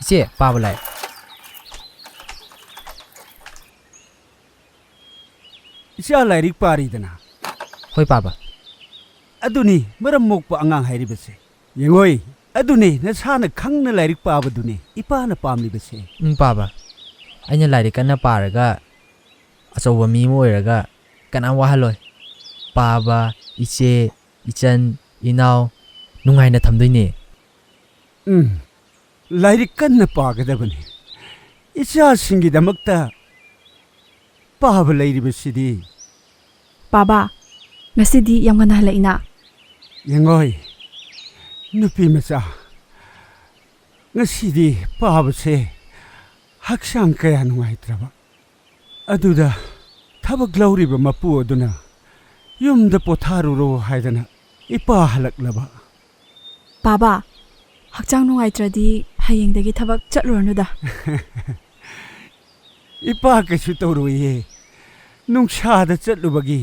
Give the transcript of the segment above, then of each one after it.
เจ๊ป้าอะไรเชื่ออะไรริกปารีดนะเฮ้ยป้าอดุนี่เมื่อรำมกปะอ่างไฮริบเสยังไงอดุนี่นั่นชาเนี่ยขังนั่นไรริกปาบดุนี่อีป้าน่ะปามลิบเสป้าไอ้เนี่ยไรกันน่ะป้าเลยก็อาจจะว่ามีมวยเลยก็กันเอาว่าเลยป้าอีเจอีจันอีนาวนุ่งไงน่ะทำด้วยนี่ไรริกันน่ะปากันได้บนี่อิชาสิงกิดามักตาป้าบไลริบเสดีป้าngasi di yang mana hala inaยังไงนุปีมาจ้าngasi diป้าบเสหักช่างแกยานุ่งไงตระบะอดุดาถ้าบักลาวริบมาปูอดุนะยุมเดปทารุโรไฮดนะอีป้าหักละบะป้าหักจังนุ่งไอตระดีให้ยังเด็กทับกจัดรวนุดาอีป้าเกชุตรุยนุ่งชาดจัดลุบกี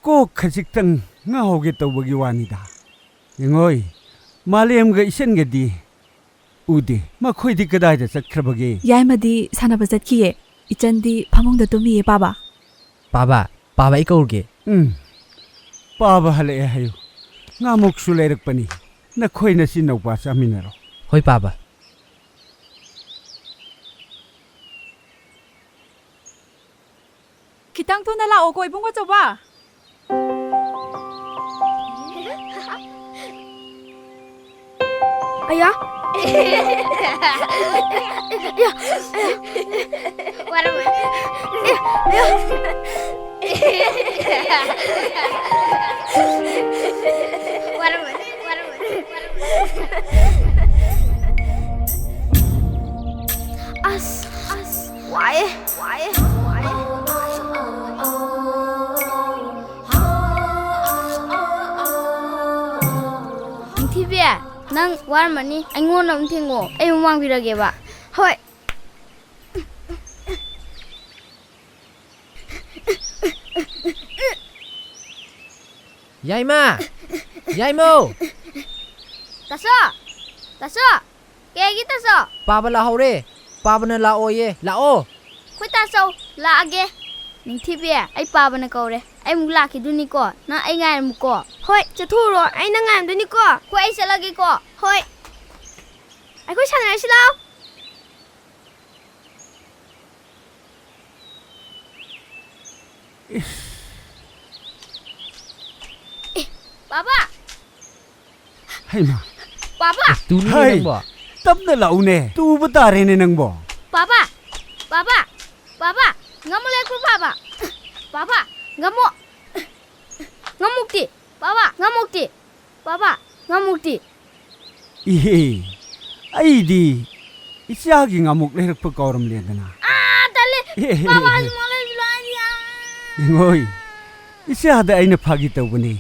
ก็ขจิกตังง่าวเกตวบกีวานิดายังไงมาเลียมกับอิเชนกดีอุดีมาคุยดีก็ได้จะสักครบกียายมาดีสานาบจัดขี้อิจันดีพามงเดตุมีป้าอีกโอเคป้าฮัลเอฮายุงามุกสุเลรักปนีนักคุยนัสินเอาป้าสามินารอเฮ้ยป้าคิดตั้งทุนนั่นละโอ้โกยพุ่งก็จะว่าayah ya warma as why TV야 난 warmani anh ngon thiên ngộ em mang việc gì vậy thôi Yaima! Yaimo! Taso! Taso! Kegi taso! Paba la hore! Paba na lao ye! Lao! Khoi taso! Laage! Ning thibi ai paba na kaure. Ai mu laki duni ko. Na ai ngai mu ko. Hoi, chathuro ai na ngai duni ko. Khoi ai salage ko. Hoi. Ai khoi sanai si lao. Baba! Hay ma. Baba! Tu ni Hey. nang bo. Tap na lau ne. Tu ba tare ne nang bo. Baba! Baba! Baba! Ngamu lek ko baba. Baba! Ngamu. Ngamukti. Baba! Ngamukti. Baba! Ngamukti. Ihe. Ai di. Isya gi ngamuk lerak pa kauram le dana. Ah, dale. Baba semua bilanya. Ngoi. Isya da ai na phagi tau bani.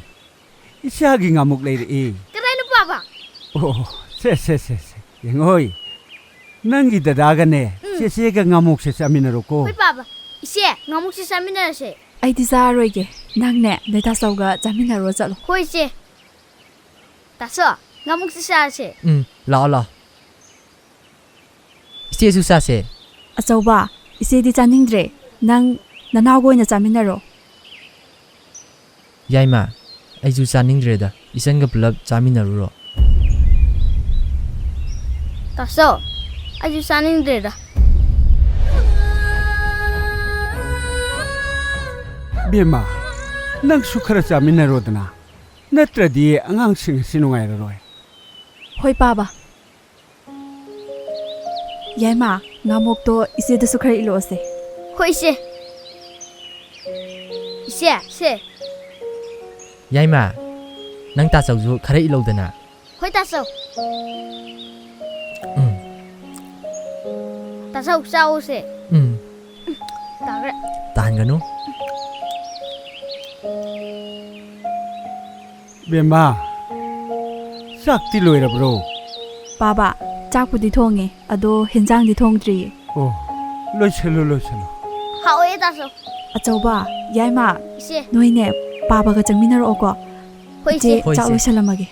Isya gi ngamuk le e. Kerai lu baba. Oh, se. Ngoi. Nangi dadaga ne. Se ga ngamuk se saminaro ko. Hoi baba. Ise, ngamuk si samina se. ꯑꯩꯗꯤ ꯆꯥꯔꯣꯏꯒꯦ ꯅꯪꯅꯦ ꯅꯣꯏꯇꯥꯆꯧꯒ ꯆꯥꯃꯤꯟꯅꯔꯣ ꯆꯠꯂꯣ Hoi se. Taso, ngamuk si sa se. Lao lao. Ise su sa se. ꯑꯆꯧꯕ ꯏꯆꯦꯗꯤ ꯆꯥꯅꯤꯡꯗ꯭ꯔꯦ ꯅꯪ ꯅꯅꯥꯎꯒ ꯑꯣꯏꯅ ꯆꯥꯃꯤꯟꯅꯔꯣ Yaima! Aiju chaningdreda. Isan ga pulap chaminaruro. Taso, aju saning dreda. Bema. Nang sukhara chaminaro dana. Natradi angang sing sinungai roi. ꯍꯣꯏ ꯄꯥꯕ ꯌꯥꯏꯃ ꯉꯥꯃꯣꯛꯇꯣ ꯏꯆꯦꯗꯁꯨ ꯈꯔ ꯏꯜꯂꯛꯑꯣꯁꯦ Hoi se. Ise, se. Yaima! Nang ta chawju khara ilodana. Hoi taso. Taso sao se. Tagre. Tahan ganu. Bema. Sakti loira bro. ꯄꯥꯕ ꯆꯥꯛꯄꯨꯗꯤ ꯊꯣꯡꯉꯦ ꯑꯗꯣ ꯍꯦꯟꯖꯥꯡꯗꯤ ꯊꯣꯡꯗ꯭ꯔꯤꯌꯦ Oh, lochalo. Hao e taso. ꯑꯆꯧꯕ ꯌꯥꯏꯃ Ise. ꯅꯣꯏꯅꯦ ꯄꯥꯕꯒ ꯆꯪꯃꯤꯟꯅꯔꯛꯑꯣꯀꯣ Hoi ꯏꯆꯦ se. ꯍꯣꯏ, ꯆꯥꯛ ꯏꯆꯦ. ꯂꯣꯏꯁꯜꯂꯝꯃꯒꯦ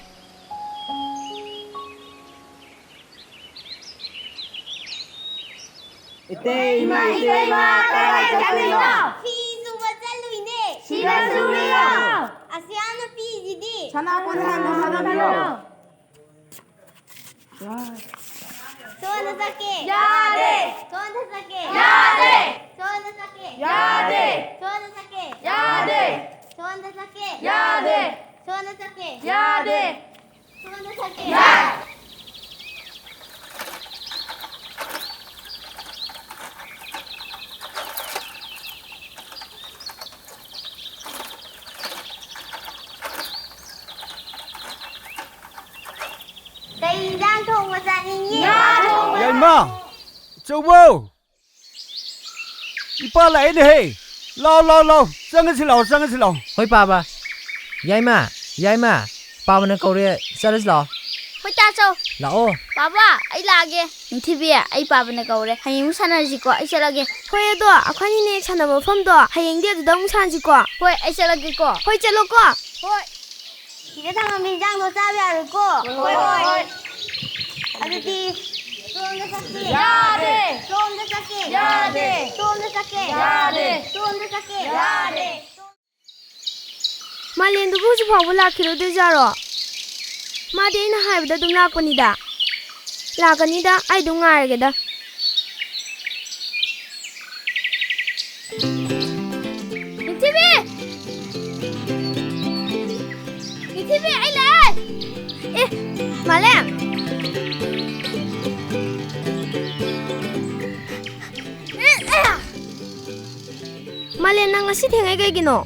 피수가 짤루이네. 시가 수리요. 아시아노 피지디. 소원을 쌓게. 야돼. 소원을 쌓게. 야돼. 소원을 쌓게. 야돼. 소원을 쌓게. 야돼. 소원을 쌓게. 야돼. 소원을 쌓게. 야돼. 소원을 쌓게. 야. 대장 통과장이니. Yaima. Chawbo. Ipa lai de hey. Lao. Sang si lao. Hoi paba! Yaima! Paba na kaure chalas lao. Hoi taso. Lao! Baba, ai lage. Ning thibi ai baba na kaure. Hayeng sanarji ko ai salage. Hoi do akhani ne chana mafam do hayeng de dong sanji ko. Hoi ai salage ko. Hoi chalo ko. Hoi. Kire thang minjang do chabe ko. Hoi. 아저씨, 소원을 쌓게. 야돼. 소원을 쌓게. 야돼. 소원을 쌓게. 야돼. 소원을 쌓게. 야돼. 말렌도 보지 보고 라키로 되자로. 마데나 하이브다 좀 라코니다. 라가니다 아이도 알게다. TV ai la. Malem. Malen nang ngasi thengai kai gino.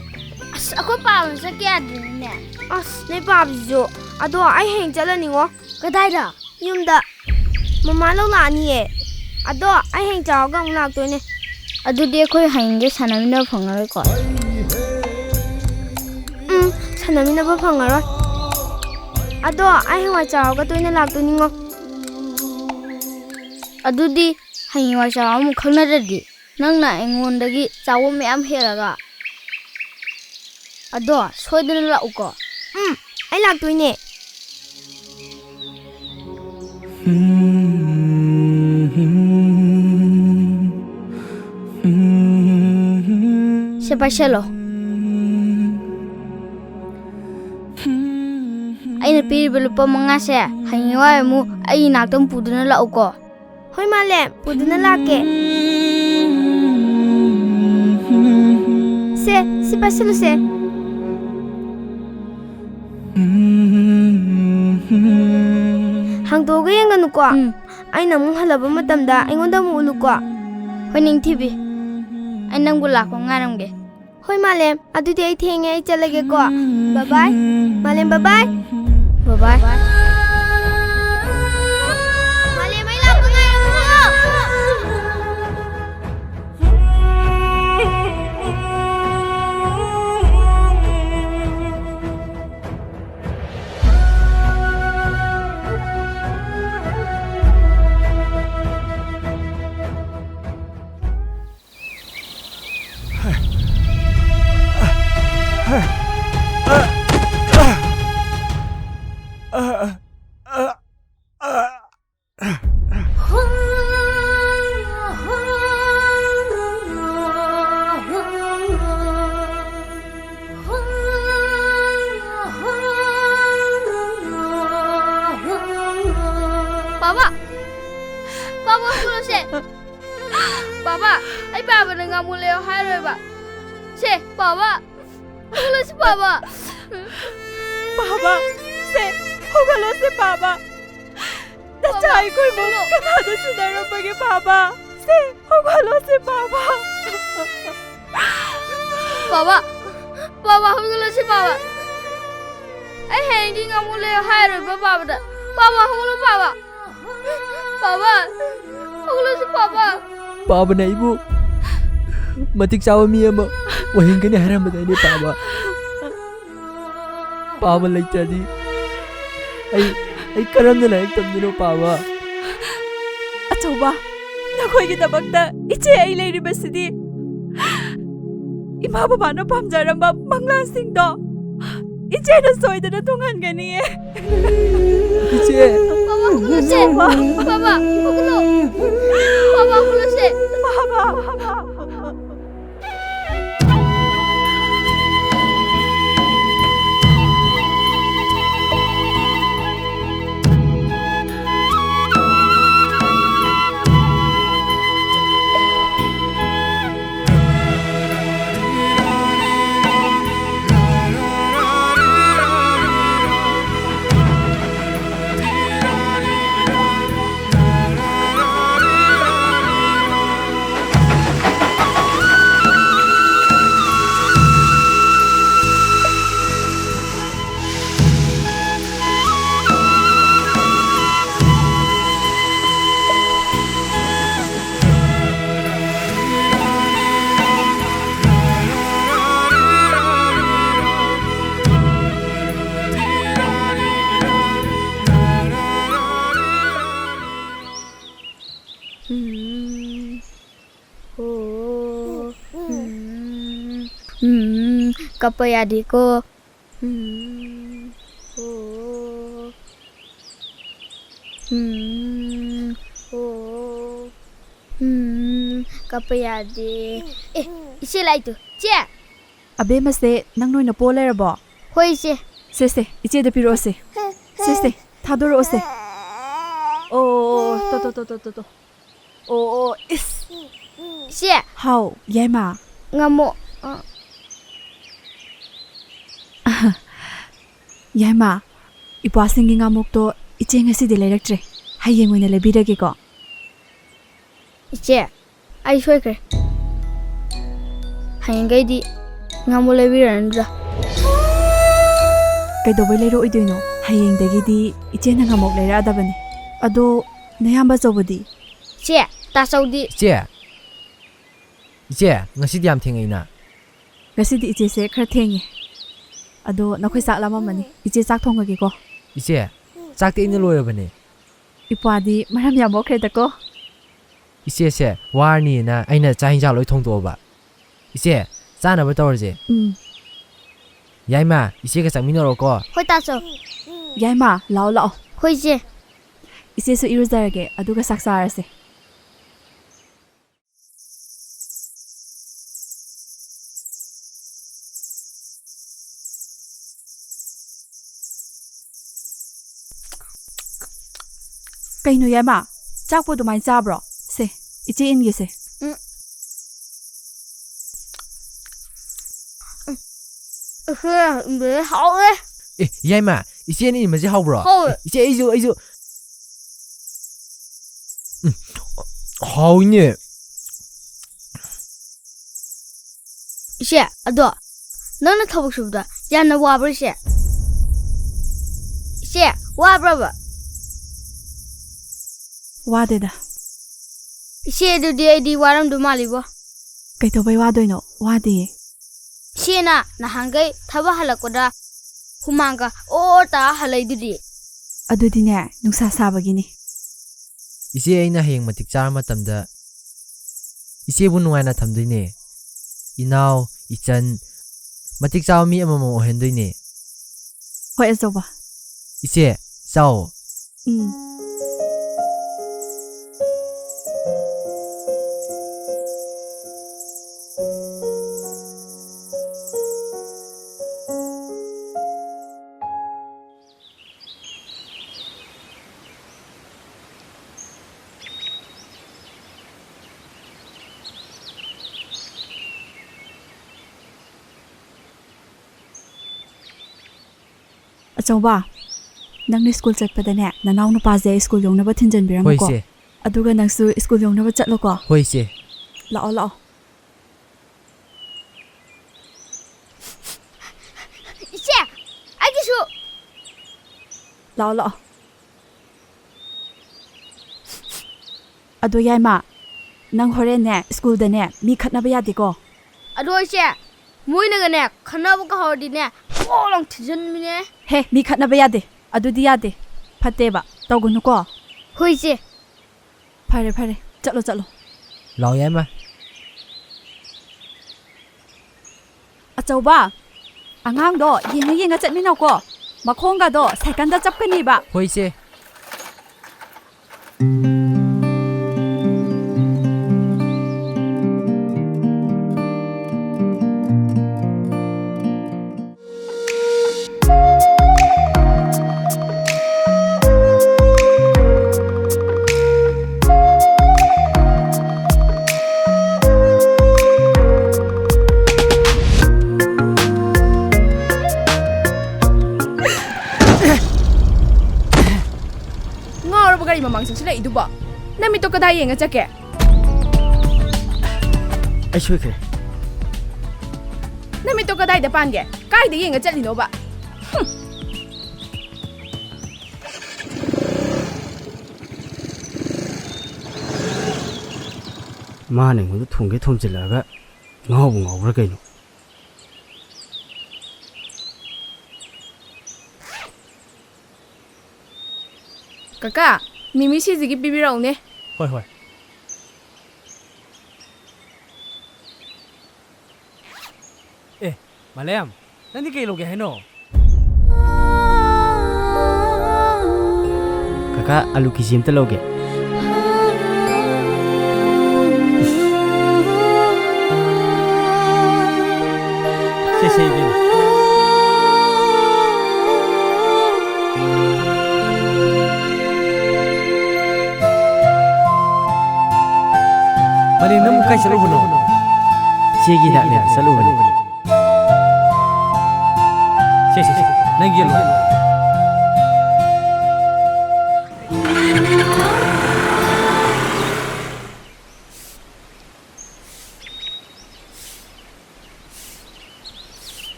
As ako pa sa kya din ne. As ne babjo. Ado ai heng chalani ngo. Kadai da. Yumda. Mama lo la ni e. Ado ai heng chaw gang lak toy ne. Adudi akhoi hangge sanamina phangaroi ko. Sanamina ba phangaroi. Ado ai heng wa chaw ga toy ne lak toy ni ngo. Adudi hanging wa chaw mu khangna radi. Nangna engondagi chawo myam heraga. Ado soidana la uko. ai laktoine se pasalo aina piriba lupa manga se hangiwa mu ai naktam puduna la uko hoi male puduna lake se si pasalo se hangdoga yenganu ko aina mu halaba matamda aingonda mu ulu ko hoi ning thibi ai nangbu lakko ngaramge hoi malem adudi ai thenge ai chalage ko bye bye malem bye bye bye bye malem ai lakko ngaram Papa kulo se Papa ai papa nga mule hai roi ba se Papa kulo se Papa Papa se hogalo se Papa da chai koi mo kana da sinaro page Papa se hogalo se Papa Papa Papa hogalo se Papa ai hengi nga mule hai roi ba Papa da Papa hogalo Papa Papa hogalo se Papa Papa na ibu matik sawa mi ama wahin kani haram da ne Papa Papa laitadi ai karam na laik tamdino Papa Achauba nakhoi gi dabakta iche ai leiri basidi ima baba na pamjaramba manglan sing do iche na soidana thungan gani e iche Papa hogalo se Papa hogalo Papa hogalo se Papa Kapaya diko kapaya de ise lai tu che abe mase nang noi na pole rabo hoi se se iche da piro se se thadoro se o to o is se how yema ngamo Yama, ipa singing amok to iche ngasi de lecture. Hayeng oina lebirage ko. Iche, ai soi kre. Hayeng gai di ngamo lebiran da. Kay do lero idoino. Hayeng dagi di iche na ngamok lera adabane. Ado nayamba zobodi. Che, ta saudi. Iche ngasi di am thengai na Ngasi di iche se khra thengi. Ado nakhoi sak lama mani iche sak thongage ko iche chak te ina loirabane ipadi maram ya mokre ta ko iche se warni na aina chahin ja loi thong to ba iche chana ba tawr je ꯌꯥꯏꯃ ꯏꯆꯦꯒ ꯆꯪꯃꯤꯟꯅꯔꯣꯀꯣ ꯍꯣꯏ ꯇꯥꯆꯧ ꯌꯥꯏꯃ ꯂꯥꯛꯑꯣ ꯂꯥꯛꯑꯣ ꯍꯣꯏ ꯏꯆꯦ ꯏꯆꯦꯁꯨ ꯏꯔꯨꯖꯔꯒꯦ ꯑꯗꯨꯒ ꯆꯥꯛ ꯆꯥꯔꯁꯦ ꯀꯩꯅꯣ ꯌꯥꯏꯃ ꯆꯥꯛꯄꯨ ꯑꯗꯨꯃꯥꯏꯅ ꯆꯥꯕ꯭ꯔꯣ ꯁꯦ ꯏꯆꯦ ꯏꯟꯒꯦꯁꯦ ꯍꯥꯎꯋꯦ ꯌꯥꯏꯃ ꯏꯆꯦꯅ ꯏꯟꯕꯁꯦ ꯍꯥꯎꯕ꯭ꯔꯣ ꯍꯥꯎꯋꯦ ꯏꯆꯦ ꯑꯩꯁꯨ ꯍꯥꯎꯏꯅꯦ 이제 아도 너는 타복수보다 야나 와버리세 이제 와버려 와대다 이제도 디에디 와람도 말리고 ꯀꯩꯗꯧꯕꯩ ꯋꯥꯗꯣꯏꯅꯣ ꯋꯥꯗꯦ 시에나 나 한가이 타바 할라거다 후망가 오다 할라이두디 ꯑꯗꯨꯗꯤꯅꯦ ꯅꯨꯡꯁꯥ ꯁꯥꯕꯒꯤꯅꯤ 이제 ꯑꯩꯅ ꯍꯌꯦꯡ ꯃꯇꯤꯛ ꯆꯥꯔ ꯃꯇꯝꯗ 이제ꯕꯨ ꯅꯨꯡꯉꯥꯏꯅ ꯊꯝꯗꯣꯏꯅꯦ 이나우 이찬 ꯃꯇꯤꯛ ꯆꯥꯕ ꯃꯤ ꯑꯃꯃꯝ ꯑꯣꯏꯍꯟꯗꯣꯏꯅꯦ ꯍꯣꯏ ꯑꯆꯧꯕ 이제 ꯆꯥꯎ ꯑꯆꯧꯕ ꯅꯪꯅ ꯁ꯭ꯀꯨꯜ ꯆꯠꯄꯗꯅꯦ ꯅꯅꯥꯎ ꯅꯨꯄꯥꯁꯦ ꯁ꯭ꯀꯨꯜ ꯌꯧꯅꯕ ꯍꯣꯏ ꯊꯤꯟꯖꯟꯕꯤꯔꯝꯃꯨꯀꯣ ꯏꯆꯦ ꯑꯗꯨꯒ ꯅꯪꯁꯨ ꯁ꯭ꯀꯨꯜ ꯌꯧꯅꯕ ꯆꯠꯂꯣꯀꯣ ꯍꯣꯏ ꯏꯆꯦ ꯂꯥꯛꯑꯣ ꯂꯥꯛꯑꯣ 이제 아기수 ꯂꯥꯛꯑꯣ ꯂꯥꯛꯑꯣ ꯑꯗꯣ ꯌꯥꯏꯃ ꯅꯪ ꯍꯣꯔꯦꯟꯅꯦ ꯁ꯭ꯀꯨꯜꯗꯅꯦ ꯃꯤ ꯈꯠꯅꯕ ꯌꯥꯗꯦꯀꯣ 아도 이제 모이나가네 খানাবকা হদিনে 뽀랑 튀전미네 ꯍꯦ ꯃꯤ ꯈꯠꯅꯕ ꯌꯥꯗꯦ ꯑꯗꯨꯗꯤ ꯌꯥꯗꯦ ꯐꯠꯇꯦꯕ ꯇꯧꯒꯅꯨꯀꯣ 호이제 ꯐꯔꯦ ꯐꯔꯦ ꯆꯠꯂꯣ ꯆꯠꯂꯣ ꯂꯥꯎ ꯌꯥꯏꯃ ꯑꯆꯧꯕ ꯑꯉꯥꯡꯗꯣ ꯌꯦꯡꯉ ꯌꯦꯡꯉ ꯆꯠꯃꯤꯟꯅꯧꯀꯣ ꯃꯈꯣꯡꯒꯗꯣ ꯁꯥꯏꯀꯜꯗ ꯆꯞꯀꯅꯤꯕ ꯍꯣꯏ ꯏꯆꯦ ꯒꯥꯔꯤ ꯃꯃꯥꯡ ꯆꯪꯁꯤꯜꯂꯛꯏꯗꯨꯕꯣ ꯅꯃꯤꯠꯇꯣ ꯀꯗꯥꯏ ꯌꯦꯡꯉ ꯆꯠꯀꯦ ꯑꯩ ꯁꯣꯏꯈ꯭ꯔꯦ ꯅꯃꯤꯠꯇꯣ ꯀꯗꯥꯏꯗ ꯄꯥꯟꯒꯦ ꯀꯥꯏꯗ ꯌꯦꯡꯉ ꯆꯠꯂꯤꯅꯣꯕ ꯃꯥꯅ ꯑꯩꯉꯣꯟꯗ ꯊꯣꯡꯒꯦ ꯊꯣꯝꯖꯤꯜꯂꯛꯑꯒ ꯉꯥꯎꯕ ꯉꯥꯎꯕ꯭ꯔꯥ ꯀꯩꯅꯣ ꯀꯀꯥ ꯃꯤꯃꯤ ꯁꯤꯖꯤꯒꯤ ꯄꯤꯕꯤꯔꯛꯎꯅꯦ ꯍꯣꯏ ꯍꯣꯏ ꯃꯂꯦꯝ ꯅꯪꯗꯤ ꯀꯩ ꯂꯧꯒꯦ ꯍꯥꯏꯅꯣ ꯀꯀꯥ ꯑꯂꯨ ꯀꯦꯖꯤ ꯑꯃꯇ ꯂꯧꯒꯦ ꯁꯦ ꯏꯕꯦꯝꯃ ꯃꯥꯂꯦꯝ ꯅꯪꯕꯨ ꯀꯥꯏ ꯆꯠꯂꯨꯕꯅꯣ ꯏꯆꯦꯒꯤ ꯍꯤꯗꯥꯛ ꯂꯩꯕ ꯆꯠꯂꯨꯕꯅꯤ ꯁꯦ ꯅꯪꯒꯤ ꯌꯦꯜꯂꯣ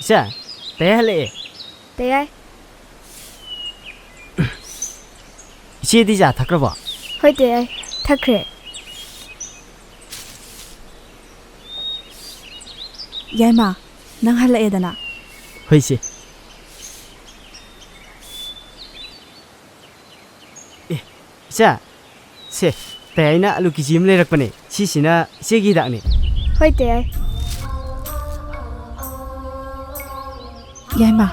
ꯏꯆꯦ ꯇꯌꯥꯏ ꯍꯜꯂꯛꯑꯦ 대야이 ꯏꯆꯦꯗꯤ ꯆꯥ ꯊꯛꯈ꯭ꯔꯕꯣ 호이 대야이 타크레 ꯌꯥꯏꯃ ꯅꯪ ꯍꯜꯂꯛꯑꯦꯗꯅ ꯍꯣꯏ ꯏꯆꯦ ꯏꯆꯥ ꯁꯦ ꯇꯦ ꯑꯩꯅ ꯑꯂꯨ ꯀꯦꯖꯤ ꯑꯃ ꯂꯩꯔꯛꯄꯅꯦ ꯁꯤꯁꯤꯅ ꯏꯆꯦꯒꯤ ꯍꯤꯗꯥꯛꯅꯤ ꯍꯣꯏ ꯇꯦ ꯌꯥꯏꯃ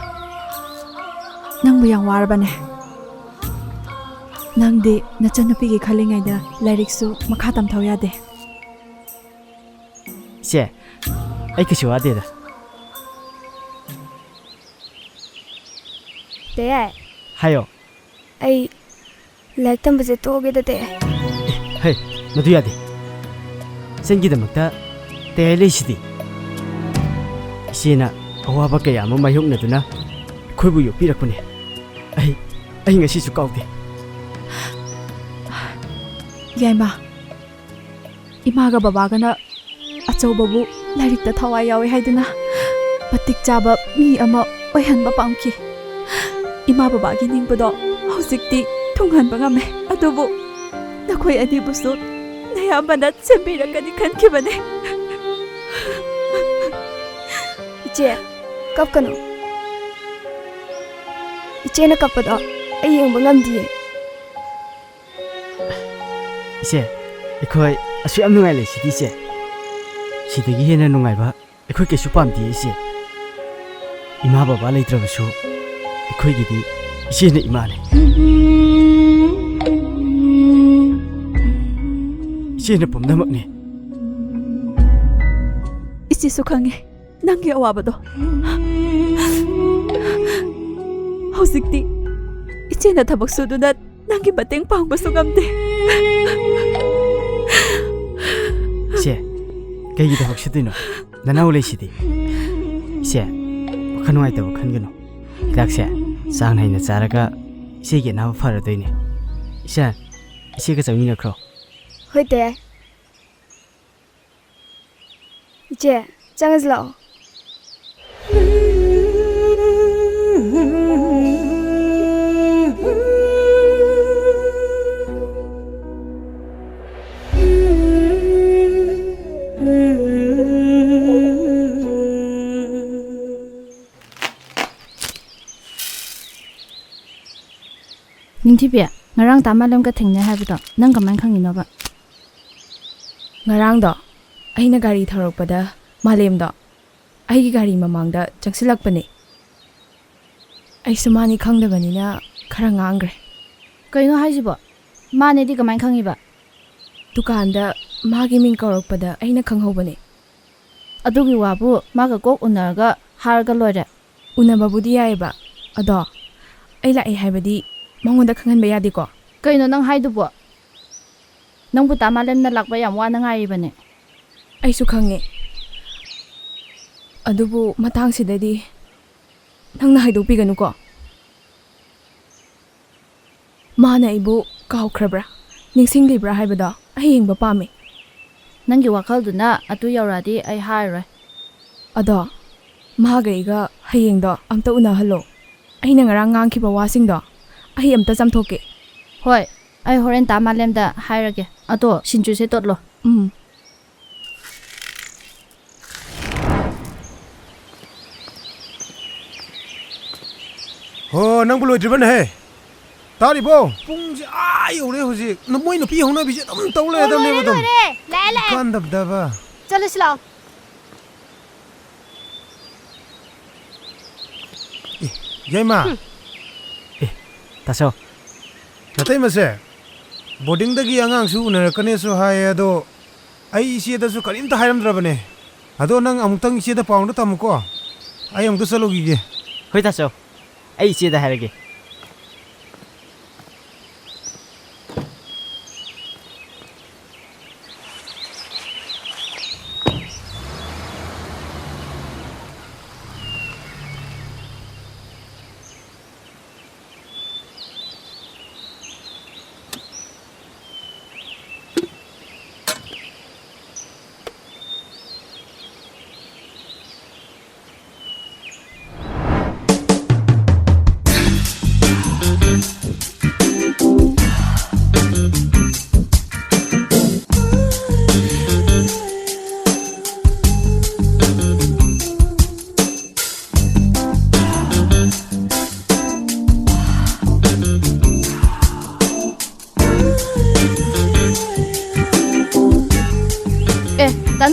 ꯅꯪꯕꯨ ꯌꯥꯝ ꯋꯥꯔꯕꯅꯦ ꯅꯪꯗꯤ ꯅꯆꯟꯅꯨꯄꯤꯒꯤ ꯈꯜꯂꯤꯉꯩꯗ ꯂꯥꯏꯔꯤꯛꯁꯨ ꯃꯈꯥ ꯇꯝꯊꯧ ꯌꯥꯗꯦ ꯏꯆꯦ ꯑꯩ ꯀꯩꯁꯨ ꯋꯥꯗꯦꯗ ꯇꯦ ꯍꯥꯏꯌꯣ ꯑꯩ ꯂꯥꯏꯔꯤꯛ ꯇꯝꯕꯁꯦ ꯇꯣꯛꯑꯒꯦꯗ ꯇꯦ ꯍꯩ ꯃꯗꯨ ꯌꯥꯗꯦ ꯏꯆꯟꯒꯤꯗꯃꯛꯇ ꯇꯦ ꯂꯩꯁꯤꯗꯤ ꯏꯆꯦꯅ ꯑꯋꯥꯕ ꯀꯌꯥ ꯑꯃ ꯃꯥꯌꯣꯛꯅꯗꯨꯅ ꯑꯩꯈꯣꯏꯕꯨ ꯌꯣꯛꯄꯤꯔꯛꯄꯅꯦ ꯑꯩ ꯉꯁꯤꯁꯨ ꯀꯥꯎꯗꯦ ꯌꯥꯏꯃ ꯏꯃꯥꯒ ꯕꯕꯥꯒꯅ ꯑꯆꯧꯕꯕꯨ ꯂꯥꯏꯔꯤꯛꯇ ꯊꯋꯥꯏ ꯌꯥꯎꯏ ꯍꯥꯏꯗꯨꯅ ꯃꯇꯤꯛ ꯆꯥꯕ ꯃꯤ ꯑꯃ ꯑꯣꯏꯍꯟꯕ ꯄꯥꯝꯈꯤ ꯏꯃꯥ ꯕꯕꯥꯒꯤ ꯅꯤꯡꯕꯗꯣ ꯍꯧꯖꯤꯛꯇꯤ ꯊꯨꯡꯍꯟꯕ ꯉꯝꯃꯦ ꯑꯗꯨꯕꯨ ꯅꯈꯣꯏ ꯑꯅꯤꯕꯨꯁꯨ ꯅꯌꯥꯝꯕꯅ ꯁꯦꯝꯕꯤꯔꯛꯀꯅꯤ ꯈꯟꯈꯤꯕꯅꯦ 이제 깝거노. 이제는 깝보다 ꯑꯩ ꯌꯦꯡꯕ ꯉꯝꯗꯤꯌꯦ. ꯏꯆꯦ ꯑꯩꯈꯣꯏ ꯑꯁꯨꯛ ꯌꯥꯝ ꯅꯨꯡꯉꯥꯏ ꯂꯩꯁꯤꯗꯤ ꯏꯆꯦ ꯁꯤꯗꯒꯤ ꯍꯦꯟꯅ ꯅꯨꯡꯉꯥꯏꯕ ꯑꯩꯈꯣꯏ ꯀꯩꯁꯨ ꯄꯥꯝꯗꯦ ꯏꯆꯦ ꯏꯃꯥ ꯕꯕꯥ ꯂꯩꯇ꯭ꯔꯕꯁꯨ ꯑꯩꯈꯣꯏꯒꯤꯗꯤ ꯏꯆꯦꯅ ꯏꯃꯥꯅꯦ ꯏꯆꯦꯅ ꯄꯨꯝꯅꯃꯛꯅꯦ 이치수 강해 낭게 와봐도 ꯍꯧꯖꯤꯛꯇꯤ 이제나ꯊꯕꯛ 수두나 낭게 ꯃꯇꯦꯡ ꯄꯥꯡꯕꯁꯨ ꯉꯝꯗꯦ ꯏꯆꯦ ꯀꯩꯒꯤ ꯊꯕꯛ ꯁꯨꯗꯣꯏꯅꯣ ꯅꯅꯥꯎ ꯂꯩꯁꯤꯗꯤ ꯏꯆꯦ ꯋꯥꯈꯜ ꯅꯨꯡꯉꯥꯏꯇꯕ ꯈꯟꯒꯅꯨ ꯍꯤꯗꯥꯛꯁꯦ ꯆꯥꯡ ꯅꯥꯏꯅ ꯆꯥꯔꯒ ꯏꯆꯦꯒꯤ ꯑꯅꯥꯕ ꯐꯔꯗꯣꯏꯅꯦ ꯏꯆꯦꯒ ꯆꯪꯃꯤꯟꯅꯈ꯭ꯔꯣ ꯍꯣꯏ ꯇꯦ 이제 짱에서 나와. ꯅꯤꯡꯊꯤꯕꯤ ꯉꯔꯥꯡ ꯇꯥꯃꯥꯂꯦꯝꯒ ꯊꯦꯡꯅꯩ ꯍꯥꯏꯕꯗꯣ ꯅꯪ ꯀꯃꯥꯏꯅ ꯈꯪꯉꯤꯅꯣꯕ ꯉꯔꯥꯡꯗꯣ ꯑꯩꯅ ꯒꯥꯔꯤ ꯊꯧꯔꯛꯄꯗ ꯃꯥꯂꯦꯝꯗꯣ ꯑꯩꯒꯤ ꯒꯥꯔꯤ ꯃꯃꯥꯡꯗ ꯆꯪꯁꯤꯜꯂꯛꯄꯅꯦ ꯑꯩꯁꯨ ꯃꯥꯅꯤ ꯈꯪꯗꯕꯅꯤꯅ ꯈꯔ ꯉꯥꯡꯈ꯭ꯔꯦ ꯀꯩꯅꯣ ꯍꯥꯏꯁꯤꯕꯣ ꯃꯥꯅꯦꯗꯤ ꯀꯃꯥꯏꯅ ꯈꯪꯉꯤꯕ ꯗꯨꯀꯥꯟꯗ ꯃꯥꯒꯤ ꯃꯤꯡ ꯀꯧꯔꯛꯄꯗ ꯑꯩꯅ ꯈꯪꯍꯧꯕꯅꯦ ꯑꯗꯨꯒꯤ ꯋꯥꯕꯨ ꯃꯥꯒ ꯀꯣꯛ ꯎꯅꯔꯒ ꯍꯥꯏꯔꯒ ꯂꯣꯏꯔꯦ ꯎꯅꯕꯕꯨꯗꯤ ꯌꯥꯏꯑꯕ ꯑꯗꯣ ꯑꯩ ꯂꯥꯛꯑꯦ ꯍꯥꯏꯕꯗꯤ ꯃꯉꯣꯟꯗ ꯈꯪꯍꯟꯕ ꯌꯥꯗꯦꯀꯣ ꯀꯩꯅꯣ ꯅꯪ ꯍꯥꯏꯗꯨꯕꯣ ꯅꯪꯕꯨ ꯇꯥꯃꯥꯂꯦꯝꯅ ꯂꯥꯛꯄ ꯌꯥꯝ ꯋꯥꯅ ꯉꯥꯏꯔꯤꯕꯅꯦ ꯑꯩꯁꯨ ꯈꯪꯉꯦ ꯑꯗꯨꯕꯨ ꯃꯇꯥꯡꯁꯤꯗꯗꯤ ꯅꯪꯅ ꯍꯥꯏꯗꯣꯛꯄꯤꯒꯅꯨꯀꯣ ꯃꯥꯅ ꯑꯩꯕꯨ ꯀꯥꯎꯈ꯭ꯔꯕ꯭ꯔꯥ ꯅꯤꯡꯁꯤꯡꯂꯤꯕ꯭ꯔꯥ ꯍꯥꯏꯕꯗꯣ ꯑꯩ ꯌꯦꯡꯕ ꯄꯥꯝꯃꯤ ꯅꯪꯒꯤ ꯋꯥꯈꯜꯗꯨꯅ ꯑꯗꯨ ꯌꯧꯔꯛꯑꯗꯤ ꯑꯩ ꯍꯥꯏꯔꯔꯣꯏ ꯑꯗꯣ ꯃꯥꯒ ꯑꯩꯒ ꯍꯌꯦꯡꯗꯣ ꯑꯝꯇ ꯎꯅꯍꯜꯂꯣ ꯑꯩꯅ ꯉꯔꯥꯡ ꯉꯥꯡꯈꯤꯕ ꯋꯥꯁꯤꯡꯗꯣ ꯑꯩ ꯑꯝꯇ ꯆꯥꯝꯊꯣꯛꯀꯦ ꯍꯣꯏ ꯑꯩ ꯍꯣꯔꯦꯟ ꯇꯥꯃꯥꯂꯦꯝꯗ ꯍꯥꯏꯔꯒꯦ ꯑꯗꯣ ꯁꯤꯡꯖꯨꯁꯦ ꯇꯣꯠꯂꯣ ꯍꯣ ꯅꯪꯕꯨ ꯂꯣꯏꯗ꯭ꯔꯤꯕꯅꯦꯍꯦ ꯇꯥꯔꯤꯕꯣ ꯄꯨꯡꯁꯦ ꯌꯧꯔꯦ ꯍꯧꯖꯤꯛ ꯃꯣꯏ ꯅꯨꯄꯤ ꯍꯧꯅꯕꯤꯁꯦ ꯑꯗꯨꯝ ꯇꯧ ꯂꯩꯔꯗꯕꯅꯦꯕ ꯑꯗꯨꯝ ꯂꯥꯛꯑꯦ ꯀꯥꯟꯗꯕꯗꯕ ꯆꯠꯂꯁꯤ ꯂꯥꯛꯑꯣ ꯌꯥꯏꯃ ꯇꯥꯁꯣ ꯅꯇꯩꯃꯁꯦ ꯕꯣꯔꯗꯤꯡꯗꯒꯤ ꯑꯉꯥꯡꯁꯨ ꯎꯅꯔꯛꯀꯅꯦꯁꯨ ꯍꯥꯏꯌꯦ ꯑꯗꯣ ꯑꯩ ꯏꯆꯦꯗꯁꯨ ꯀꯔꯤꯝꯇ ꯍꯥꯏꯔꯝꯗ꯭ꯔꯕꯅꯦ ꯑꯗꯣ ꯅꯪ ꯑꯃꯨꯛꯇꯪ ꯏꯆꯦꯗ ꯄꯥꯎꯗ ꯇꯝꯃꯨꯀꯣ ꯑꯩ ꯑꯃꯨꯛꯇ ꯆꯠꯂꯨꯈꯤꯒꯦ ꯍꯣꯏ ꯇꯥꯁꯣ ꯑꯩ ꯏꯆꯦꯗ ꯍꯥꯏꯔꯒꯦ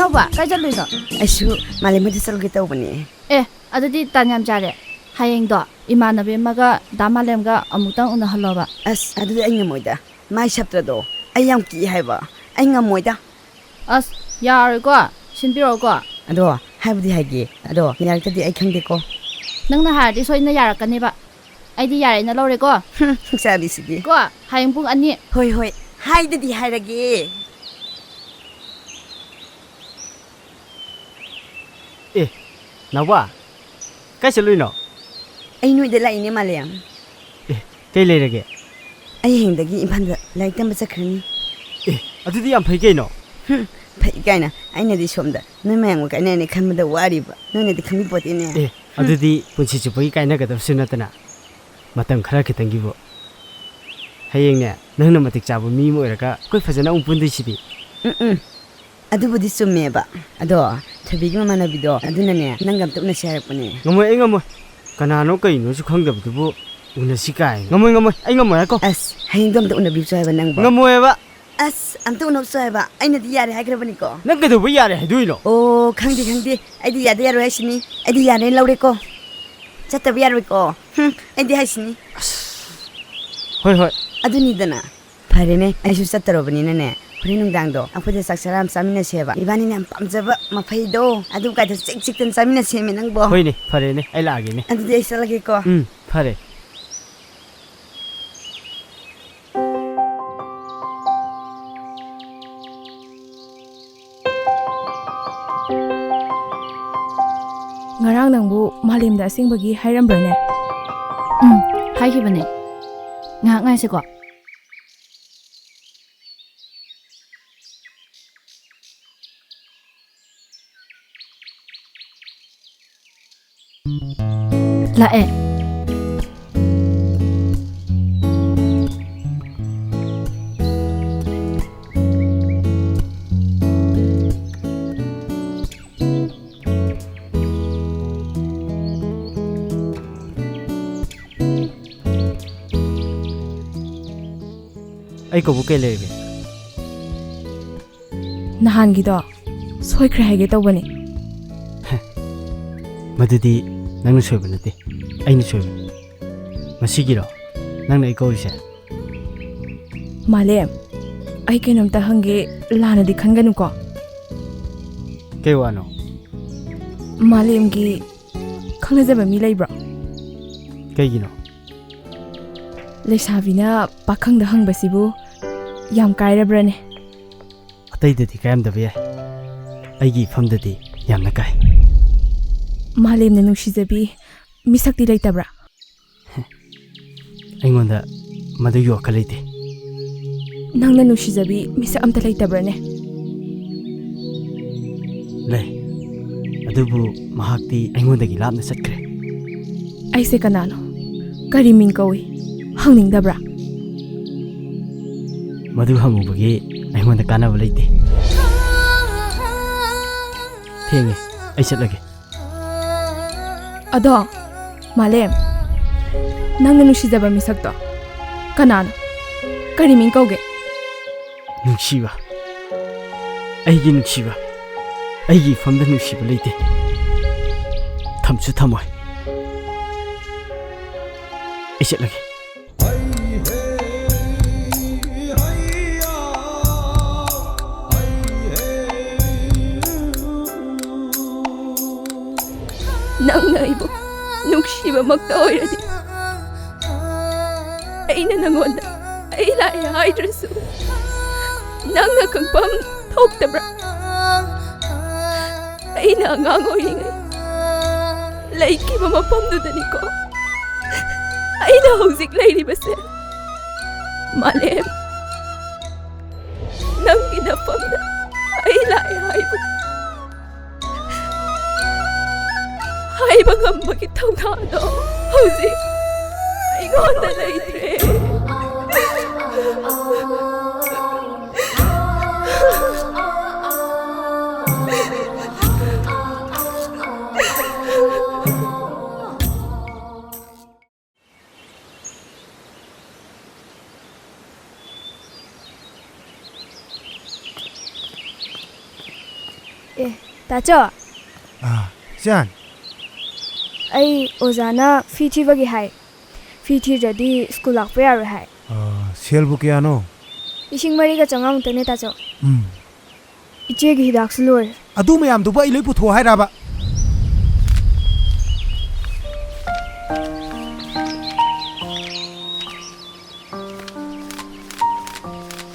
ꯏꯅꯥꯎꯕ ꯀꯥꯏ ꯆꯠꯂꯨꯏꯅꯣ ꯑꯩꯁꯨ ꯃꯥꯂꯦꯝꯍꯣꯏꯗ ꯆꯠꯂꯨꯒꯦ ꯇꯧꯕꯅꯦ ꯑꯦ ꯑꯗꯨꯗꯤ ꯇꯥꯟ ꯌꯥꯝ ꯆꯥꯔꯦ ꯍꯌꯦꯡꯗꯣ ꯏꯃꯥꯟꯅꯕꯤ ꯑꯃꯒ ꯗꯥ ꯃꯥꯂꯦꯝꯒ ꯑꯃꯨꯛꯇꯪ ꯎꯅꯍꯜꯂꯣꯕ ꯑꯁ ꯑꯗꯨꯗꯤ ꯑꯩ ꯉꯝꯃꯣꯏꯗ ꯃꯥꯏ ꯁꯞꯇ꯭ꯔꯗꯣ ꯑꯩ ꯌꯥꯝ ꯀꯤ ꯍꯥꯏꯕ ꯑꯩ ꯉꯝꯃꯣꯏꯗ ꯑꯁ ꯌꯥꯔꯣꯏꯀꯣ ꯁꯤꯟꯕꯤꯔꯛꯑꯣꯀꯣ ꯑꯗꯣ ꯍꯥꯏꯕꯨꯗꯤ ꯍꯥꯏꯒꯦ ꯑꯗꯣ ꯌꯥꯔꯛꯇꯗꯤ ꯑꯩ ꯈꯪꯗꯦꯀꯣ ꯅꯪꯅ ꯍꯥꯏꯔꯗꯤ ꯁꯣꯏꯗꯅ ꯌꯥꯔꯛꯀꯅꯦꯕ ꯑꯩꯗꯤ ꯌꯥꯔꯦꯅ ꯂꯧꯔꯦꯀꯣ ꯆꯥꯕꯤꯁꯤꯗꯤ ꯀꯣ ꯍꯌꯦꯡ ꯄꯨꯡ 2 ꯍꯣꯏ ꯍꯣꯏ ꯍꯥꯏꯗꯗꯤ ꯍꯥꯏꯔꯒꯦ ꯑꯦ ꯅꯥꯎꯕ ꯀꯥꯏ ꯆꯠꯂꯨꯏꯅꯣ ꯑꯩ ꯅꯣꯏꯗ ꯂꯥꯛꯏꯅꯦ ꯃꯥꯂꯦꯝ ꯑꯦ ꯀꯩ ꯂꯩꯔꯒꯦ ꯑꯩ ꯍꯌꯦꯡꯗꯒꯤ ꯏꯝꯐꯥꯜꯗ ꯂꯥꯏꯔꯤꯛ ꯇꯝꯕ ꯆꯠꯈ꯭ꯔꯅꯤ ꯑꯦ ꯑꯗꯨꯗꯤ ꯌꯥꯝ ꯐꯩ ꯀꯩꯅꯣ ꯐꯩ ꯀꯥꯏꯅ ꯑꯩꯅꯗꯤ ꯁꯣꯝꯗ ꯅꯣꯏ ꯃꯌꯥꯝꯒ ꯀꯥꯏꯅꯅꯤ ꯈꯟꯕꯗ ꯋꯥꯔꯤꯕ ꯅꯣꯏꯅꯗꯤ ꯈꯪꯕꯤꯄꯣꯠꯇꯦꯅꯦ ꯑꯦ ꯑꯗꯨꯗꯤ ꯄꯨꯟꯁꯤ ꯆꯨꯞꯄꯒꯤ ꯀꯥꯏꯅꯒꯗꯕꯁꯨ ꯅꯠꯇꯅ ꯃꯇꯝ ꯈꯔ ꯈꯤꯇꯪꯒꯤꯕꯨ ꯍꯌꯦꯡꯅꯦ ꯅꯪꯅ ꯃꯇꯤꯛ ꯆꯥꯕ ꯃꯤ ꯑꯃ ꯑꯣꯏꯔꯒ ꯑꯩꯈꯣꯏ ꯐꯖꯅ ꯑꯃꯨꯛ ꯄꯨꯟꯗꯣꯏꯁꯤꯗꯤ ꯑꯗꯨꯕꯨꯗꯤ ꯆꯨꯝꯃꯦꯕ ꯑꯗꯣ ꯊꯣꯏꯕꯤꯒꯤ ꯃꯃꯥꯟꯅꯕꯤꯗꯣ ꯑꯗꯨꯅꯅꯦ ꯅꯪꯒ ꯑꯝꯇ ꯎꯅꯁꯤ ꯍꯥꯏꯔꯛꯄꯅꯦ ꯉꯝꯃꯣꯏ ꯑꯩ ꯉꯝꯃꯣꯏ ꯀꯅꯥꯅꯣ ꯀꯩꯅꯣꯁꯨ ꯈꯪꯗꯕꯗꯨꯕꯨ ꯎꯅꯁꯤ ꯀꯥꯏ ꯉꯝꯃꯣꯏ ꯑꯩ ꯉꯝꯃꯣꯏ ꯍꯥꯏꯀꯣ ꯑꯁ ꯍꯌꯦꯡꯗꯣ ꯑꯝꯇ ꯎꯅꯕꯤꯌꯨꯁꯨ ꯍꯥꯏꯕ ꯅꯪꯕꯣ ꯉꯝꯃꯣꯏꯕ ꯑꯁ ꯑꯝꯇ ꯎꯅꯕꯁꯨ ꯍꯥꯏꯕ ꯑꯩꯅꯗꯤ ꯌꯥꯔꯦ ꯍꯥꯏꯈ꯭ꯔꯕꯅꯤꯀꯣ ꯅꯪ ꯀꯩꯗꯧꯕ ꯌꯥꯔꯦ ꯍꯥꯏꯗꯣꯏꯅꯣ ꯑꯣ ꯈꯪꯗꯦ ꯑꯩꯗꯤ ꯌꯥꯗꯦ ꯌꯥꯔꯣꯏ ꯍꯥꯏꯁꯤꯅꯤ ꯑꯩꯗꯤ ꯌꯥꯔꯦ ꯂꯧꯔꯦꯀꯣ ꯆꯠꯇꯕ ꯌꯥꯔꯣꯏꯀꯣ ꯑꯩꯗꯤ ꯍꯥꯏꯁꯤꯅꯤ ꯍꯣꯏ ꯑꯗꯨꯅꯤꯗꯅ ꯐꯔꯦꯅꯦ ꯑꯩꯁꯨ ꯆꯠꯇꯔꯕꯅꯤꯅꯅꯦ ꯍꯣꯔꯦꯟ ꯅꯨꯡꯗꯥꯡꯗꯣ ꯑꯩꯈꯣꯏꯗ ꯆꯥꯛ ꯆꯔꯥ ꯑꯃ ꯆꯥꯃꯤꯟꯅꯁꯦꯕ ꯏꯕꯥꯅꯤꯅ ꯌꯥꯝ ꯄꯥꯝꯖꯕ ꯃꯐꯩꯗꯣ ꯑꯗꯨ ꯀꯥꯏꯗ ꯆꯤꯛꯇꯅ ꯆꯥꯃꯤꯟꯅꯁꯦꯃꯦ ꯅꯪꯕꯣ ꯍꯣꯏꯅꯦ ꯐꯔꯦꯅꯦ ꯑꯩ ꯂꯥꯛꯑꯒꯦꯅꯦ ꯑꯗꯨꯗꯤ ꯑꯩ ꯆꯠꯂꯒꯦꯀꯣ ꯐꯔꯦ ꯉꯔꯥꯡ ꯅꯪꯕꯨ ꯃꯥꯂꯦꯝꯗ ꯑꯁꯦꯡꯕꯒꯤ ꯍꯥꯏꯔꯝꯕ꯭ꯔꯅꯦ ꯍꯥꯏꯈꯤꯕꯅꯦ ꯉꯥꯏꯍꯥꯛ ꯉꯥꯏꯁꯤꯀꯣ ꯂꯥꯛꯑꯦ ꯑꯩ ꯀꯧꯕ ꯀꯩ ꯂꯩꯔꯒꯦ ꯅꯍꯥꯟꯒꯤꯗꯣ ꯁꯣꯏꯈ꯭ꯔꯦ ꯍꯥꯏꯒꯦ ꯇꯧꯕꯅꯤ ꯃꯗꯨꯗꯤ ꯅꯪꯅ ꯁꯣꯏꯕ ꯅꯠꯇꯦ ꯑꯩꯅ ꯁꯣꯏꯕꯅꯤ ꯃꯁꯤꯒꯤꯔꯣ ꯅꯪꯅ ꯑꯩ ꯀꯧꯔꯤꯁꯦ ꯃꯥꯂꯦꯝ ꯑꯩ ꯀꯩꯅꯣꯝꯇ ꯍꯪꯒꯦ ꯂꯥꯟꯅꯗꯤ ꯈꯟꯒꯅꯨꯀꯣ ꯀꯩ ꯋꯥꯅꯣ ꯃꯥꯂꯦꯝꯒꯤ ꯈꯪꯅꯖꯕ ꯃꯤ ꯂꯩꯕ꯭ꯔꯣ ꯀꯩꯒꯤꯅꯣ ꯂꯩꯁꯥꯕꯤꯅ ꯄꯥꯈꯪꯗ ꯍꯪꯕꯁꯤꯕꯨ ꯌꯥꯝ ꯀꯥꯏꯔꯕ꯭ꯔꯅꯦ ꯑꯇꯩꯗꯗꯤ ꯀꯥꯏꯔꯝꯗꯕ ꯌꯥꯏ ꯑꯩꯒꯤ ꯏꯐꯝꯗꯗꯤ ꯌꯥꯝꯅ ꯀꯥꯏ ꯃꯥꯂꯦꯝꯅ ꯅꯨꯡꯁꯤꯖꯕꯤ ꯃꯤꯁꯛꯇꯤ ꯂꯩꯇꯕ꯭ꯔꯥ ꯑꯩꯉꯣꯟꯗ ꯃꯗꯨꯒꯤ ꯋꯥꯈꯜ ꯂꯩꯇꯦ ꯅꯪꯅ ꯅꯨꯡꯁꯤꯖꯕꯤ ꯃꯤꯁꯛ ꯑꯝꯇ ꯂꯩꯇꯕ꯭ꯔꯅꯦ ꯂꯩ ꯑꯗꯨꯕꯨ ꯃꯍꯥꯛꯇꯤ ꯑꯩꯉꯣꯟꯗꯒꯤ ꯂꯥꯞꯅ ꯆꯠꯈ꯭ꯔꯦ ꯑꯩꯁꯦ ꯀꯅꯥꯅꯣ ꯀꯔꯤ ꯃꯤꯡ ꯀꯧꯏ ꯍꯪꯅꯤꯡꯗꯕ꯭ꯔꯥ ꯃꯗꯨ ꯍꯪꯉꯨꯕꯒꯤ ꯑꯩꯉꯣꯟꯗ ꯀꯥꯟꯅꯕ ꯂꯩꯇꯦ ꯊꯦꯡꯉꯦ ꯑꯩ ꯆꯠꯂꯒꯦ ꯑꯗꯣ ꯃꯥꯂꯦꯝ ꯅꯪꯅ ꯅꯨꯡꯁꯤꯖꯕ ꯃꯤꯁꯛꯇꯣ ꯀꯅꯥꯅꯣ ꯀꯔꯤ ꯃꯤꯡ ꯀꯧꯒꯦ ꯅꯨꯡꯁꯤꯕ ꯑꯩꯒꯤ ꯅꯨꯡꯁꯤꯕ ꯑꯩꯒꯤ ꯏꯐꯝꯗ ꯅꯨꯡꯁꯤꯕ ꯂꯩꯇꯦ ꯊꯝꯁꯨ ꯊꯝꯃꯣꯏ ꯑꯩ ꯆꯠꯂꯒꯦ ꯅꯪꯅ ꯑꯩꯕꯨ ꯅꯨꯡꯁꯤꯕꯃꯛꯇ ꯑꯣꯏꯔꯗꯤ ꯑꯩꯅ ꯅꯪꯉꯣꯟꯗ ꯑꯩ ꯂꯥꯛꯑꯦ ꯍꯥꯏꯗ꯭ꯔꯁꯨ ꯅꯪꯅ ꯈꯪꯐꯝ ꯊꯣꯛꯇꯕ꯭ꯔꯥ ꯑꯩꯅ ꯑꯉꯥꯡ ꯑꯣꯏꯔꯤꯉꯩ ꯂꯩꯈꯤꯕ ꯃꯐꯝꯗꯨꯗꯅꯤꯀꯣ ꯑꯩꯅ ꯍꯧꯖꯤꯛ ꯂꯩꯔꯤꯕꯁꯦ ꯃꯥꯂꯦꯝ ꯅꯪꯒꯤ ꯅꯐꯝꯗ ꯑꯩ ꯂꯥꯛꯑꯦ ꯍꯥꯏꯕ ꯉꯝꯕꯒꯤ ꯊꯧꯅꯥꯗꯣ ꯍꯧꯖꯤꯛ ꯑꯩꯉꯣꯟꯗ ꯂꯩꯇ꯭ꯔꯦ ताचो ꯆꯥꯟ ꯑꯩ ꯑꯣꯖꯥꯅ ꯐꯤ ꯊꯤꯕꯒꯤ ꯍꯥꯏ ꯐꯤ ꯊꯤꯗ꯭ꯔꯗꯤ ꯁ꯭ꯀꯨꯜ ꯂꯥꯛꯄ ꯌꯥꯔꯣꯏ ꯍꯥꯏ ꯁꯦꯜꯕꯨ ꯀꯌꯥꯅꯣ 2,450 ताचो इचेगी हिदाक्सु लोरे ꯑꯗꯨ ꯃꯌꯥꯝꯗꯨꯕꯨ ꯑꯩ ꯂꯣꯏ ꯄꯨꯊꯣꯛ ꯍꯥꯏꯔꯕ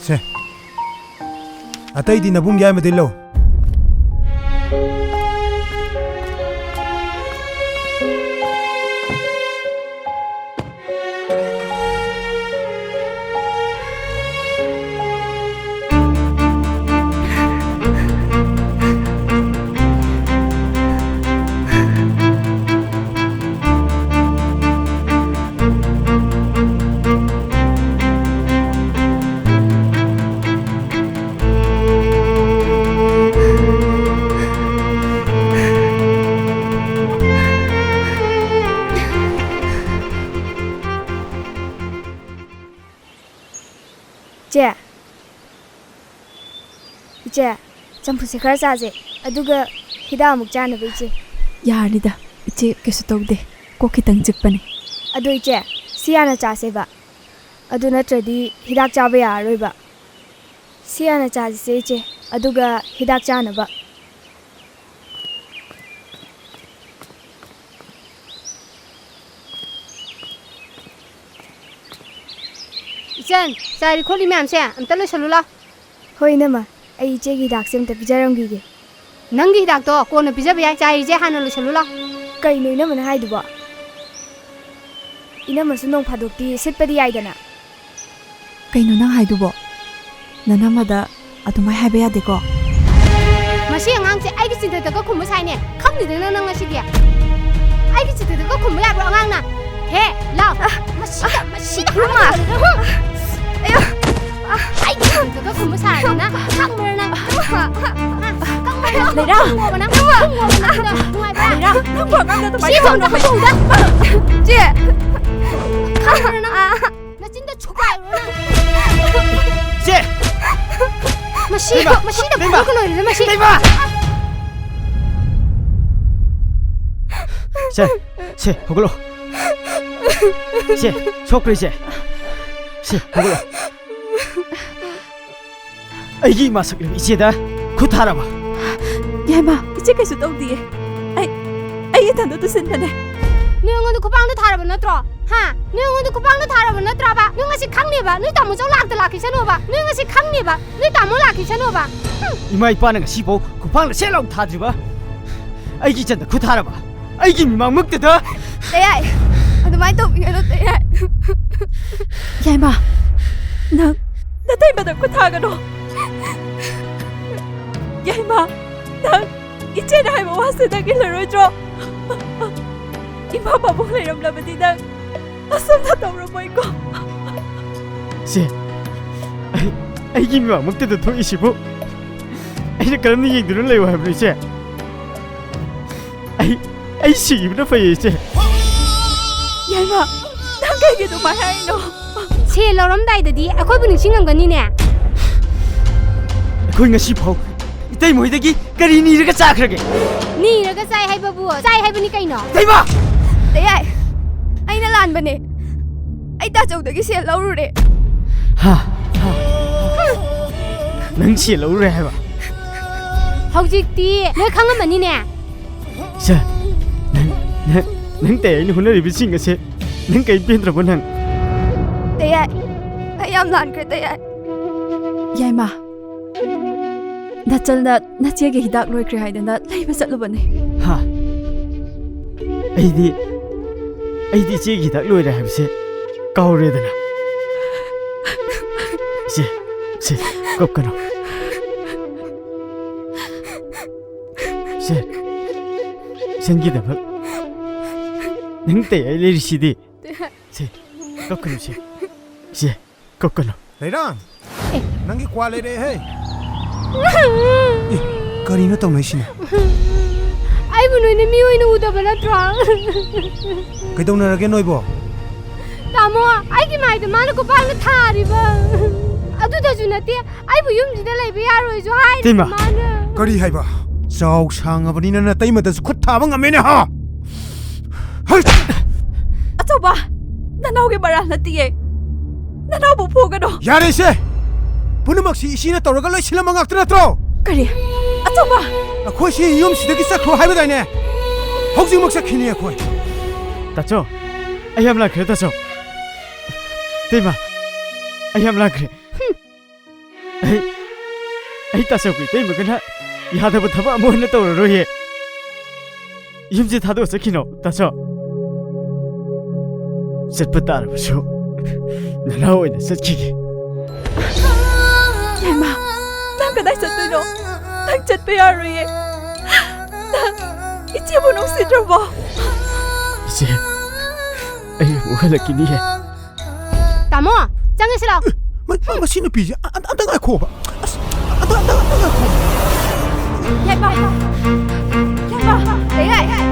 ꯁꯦ ꯑꯇꯩꯗꯤ ꯅꯕꯨꯡ ꯌꯥꯏꯃꯗꯤ ꯂꯧ चे इचे चंपुसे खर चाजे अदुगा हिदा अमुक चानबे इचे यारनिदा इचे केसु तौदे को खितंग चिकपने अदु इचे सियाना चासेबा अदु नत्रदि हिदाक चाबे यारोइबा सियाना चाजिसे इचे अदुगा हिदाक चानबा इचन चारी खोली मैम से अमता लोसलुला होय नमा आई इचेगी हिदाक से अमता पिजारंगीगे नंगी हिदाक तो कोन पिजाबे याय चारी जे हाना लोसलुला कइनो इनमन हाइदुबा इनमसु नों फादोक्ति सिटपदि याइदना कइनो नंग हाइदुबो ननमदा अदुमाय हाइबे यादेको मसी अंगांग से आइगी चिंतदगा खुम साइने खंगनिदना नंग ngasi dia आइगी चिंतदगा खुम याब्रो अंगांग ना हे लाव मसी मा अयो आइगी चिंतदगा खुम साइना खंगमरना लेरा मोबना नुआइबा लेरा नंग बगांदा तो सी बोंदा बौदा जे खंगमरना नचिंदा छुकाइरो ना चे मसीदा फुलकनो रे मसी से होगलो से छोकरी से होगलो अगी मासक इचेदा खुथाराबा याइमा इचे केसु तौदिए आई थंदो तो सिनने नोंगोंदो खुपांदो थाराबा नत्रो हा नोंगोंदो खुपांदो थाराबा नत्राबा नोंगासि खांनेबा नो तामो जाव लाक्ता लाखिसनोबा नोंगासि खांनेबा नो तामो लाखिसनोबा इमा इपाना ngasibo खुपांग सेलाव थाद्रिबा अगी चंदा खुथाराबा अगी मिमांग मक्तदा तयाय अदुमाय तो बिगनो तयाय याइमा नंग नतै बदा को थागनो याइमा नंग इचे ना हाइबा वासे दगे लरोइद्रो इमा बाबू लेरमलबदि नंग असमना तौरमोइको से अगी मिमांग मक्तदा थोइसिबो अइना करमनि येंदुना लेयो हाइबनि से आई सिगिबना फैये से याइमा नंग कइगे दो माय हाइनो से लौरमदाइददि अखोइबु निसिंगंगनिने अखोइ ngasi फाउ इतै मोइदगी करि नीरगा चाखरगे नीरगा चाइ हाइबबु चाइ हाइबनि कइनो दैबा तयाय आइना लानबने आई ताचौदगी से लौरुरे हा नंग से लौरुरे हाइबा हौजिक्ति नोइ खंगमनिने से नंग ते आइनि हुनरिबिसिंग असे नंग कइ पेंद्रबो नंग तयाय आई याम लानख्रे तयाय याइमा नचलना नचेगे हिदाक लोइख्रे हाइदना लैबा चलुबने हा अइदी चे हिदाक लोइरे हाइबसे काउरेदना से कपकनो से संगीतबक नंगते आई लेरिसिदि से कपकनो से कपकनो लेराम नंगी क्वा लेरे हे करिनो तौनाइसिना आइबु नोइने मी ओइनो उदबा नत्रो कइदौनरगे नोइबो तामो आइगी माइदा मानो को पांग थारिबा अदुदसु नते आइबु युमजिदा लैबा यारोइजो हाइ तेमा करि हाइबा chau sang abani na tai mata khut tha ba ngame ne ha Achoba nanau ge bara latiye nanau bu phu ga do yare se punamak si isi na tawraga loi silam ngak tra tro kari achoba akhoi si yum sidagi sakro haiba dai ne hokji mak sakhini akhoi Tacho, I am like Tacho. Tima, I am like. I Tacho, Tima, you had a Taba Monato Roye. You did have a Sakino, Tacho. Said Patar, so now it is a kiki. Yema nang ka sa tuno nang chat pe ari ichi mo nung si Drabo 이제 뭐가 끼니 해. 다모 장례실아 masino piji anta ga ko ba anta ko Yema 내가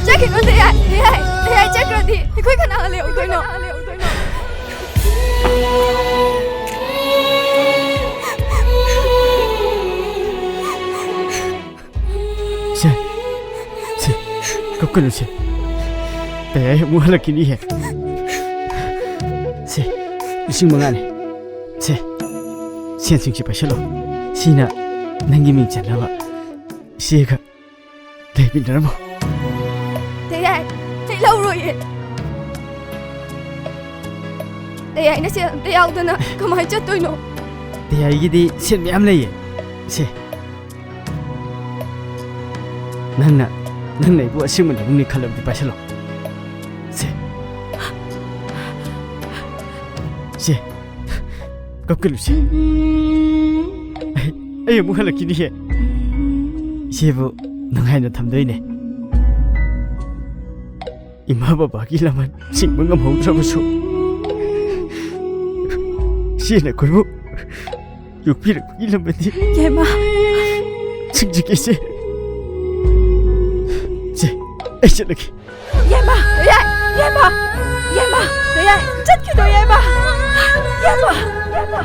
Jack it on the eye, Jack ready. The quick and alley, okay, no. 거꾸로지. 내 뭐하러 끼니 해. 세, 이승망하네. 세, 시한승시 바실로. 시나 남김이 있잖아. 시가 대빈다라모. Đây thấy lâu rồi vậy. Đây nó sẽ đây ao tôi nè, không ai chết tôi nữa. Đây 이게 디 셋매암 레이. 세. nang này bữa sinh mình cũng đi khăn làm thì phải sao se có cái gì ai muốn hay là cái gì se vụ nang hay là thầm đây này ima baba kia làm sinh mình ngâm hồng ra một số se này coi vụ dục biết là kia làm gì vậy mà sinh gì cái se ai chết được Yema Yema Yema Yema chết cái đồ Yema Yema